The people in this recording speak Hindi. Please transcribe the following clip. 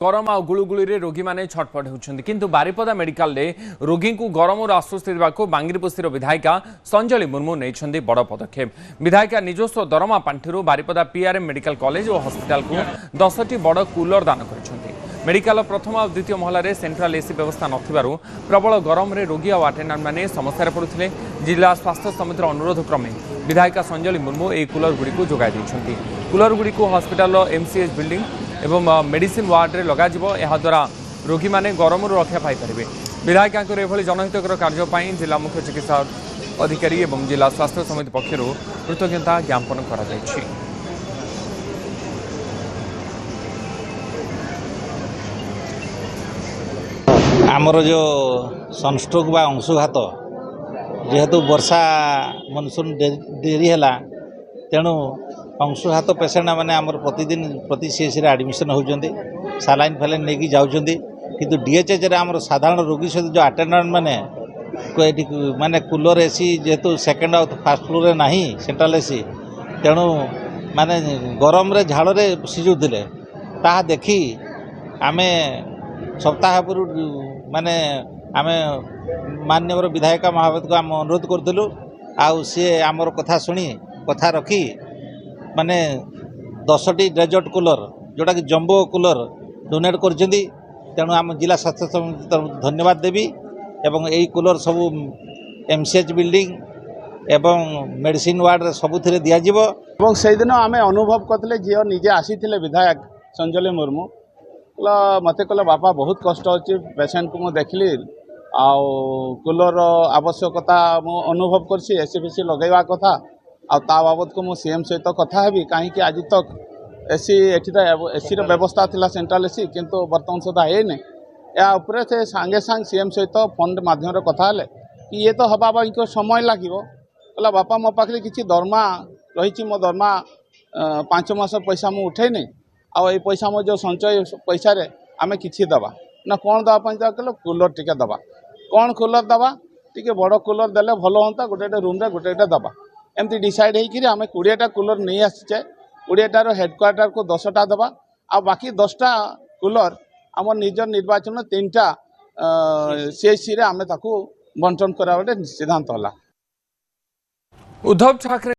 गरम आ गुळुगुळी रोगी मैंने छटपट होती किंतु बारिपदा मेडिकल रोगी को गरम आश्वस्ति देवाक बांगिरपोस्तिर विधायिका संजली मुर्मू नहीं बड़ पदक्षेप। विधायिका निजस्व दरमा पांठि बारिपदा पीआरएम मेडिकल कॉलेज और हॉस्पिटल को 10टी बड़ कूलर दान कर मेडिकल प्रथम और द्वितीय महल सेंट्रल एसी व्यवस्था नथिबारु प्रबल गरम रे रोगी और अटेंडेंट मैंने समस्या पड़ुथिले। जिला स्वास्थ्य समितिर अनुरोध क्रमे विधायिका संजली मुर्मू यह कूलर गुड़ी को जोगाई देइछन्ति। कूलर गुड़ी को हॉस्पिटल एमसीएच बिल्डिंग एवं मेडिसिन वार्ड रे लगाजिबो। एहा द्वारा रोगी माने गरम रक्षा पाई परिबे। विधायिका एभली जनहितकर कार्य जिला मुख्य चिकित्सा अधिकारी एवं जिला स्वास्थ्य समिति पक्षर कृतज्ञता ज्ञापन करा जायछि। आमर जो सनस्ट्रोक बा अंशुघात जेहेतु वर्षा मनसून देरी है तेणु अंशुघात पेसेंट मैंने आमर प्रतिदिन प्रति सीएससी एडमिशन होती सालाइन फैलाइन नहीं जाऊँगी किंतु डीएचएच रे आमर साधारण रोगी सहित जो अटेंडेंट मैंने माने कूलर एसी जेहेतु सेकेंड और फास्ट फ्लोर रे नहीं सेंट्रल एसी तेणु माने गरम रे झाड़ रे सिझुले ताहा देखी आमे सप्ताह पूर्व माने आमे माननीय विधायिका महापत को आम अनुरोध करूँ आउ सी आमर कथा शुणी कथा रखी माने 10टी डेजर्ट कूलर जोटा कि जम्बो कूलर डोनेट कर तेणु आम जिला स्वास्थ्य समिति तरफ धन्यवाद देवी एवं यही कूलर सबू एमसीएच बिल्डिंग एवं मेडिसिन वार्ड सबुथिरे दियाजिबो। एवं से दिन आम अनुभव करते झील निजे आसी विधायक संजली मुर्मू मत कहले बापा बहुत कष्ट अच्छी पेसेंट को मुझे देखली आउ कूलर आवश्यकता मु अनुभव करसी एसी फेसी लगेवा कथा आ बाबद को मु सीएम सहित कथा हेबी कहीं आज तक एसी एठी एसी व्यवस्था थिला सेंट्रल एसी किंतु वर्तमान सुधा है नहीं या उपरे से सांगे सांग सीएम सहित फंड माध्यम कथा हेले कि ये तो हवा को समय लगे कहला बापा मो पाखे किसी दरमा रही मो दरमा 5 मास पैसा मु उठे नहीं आ पैसा मो जो संचय पैसा रे आमे किछि दबा ना कौन दवा कहले कूलर टिके दबा कौन कूलर दबा टिके बड़ कूलर देले भल होता गोटे रूम रे गोटे दबा एमती डिसाइड होकर आम 20टा कूलर नहीं आसीचे 20टार हेडक्वार्टर को 10टा दबा आ बाकी 10टा कूलर आम निज निर्वाचन 3टा सीएचसी रे आमे ताकू बंटन करा सिद्धांत होला। उद्धव ठाकरे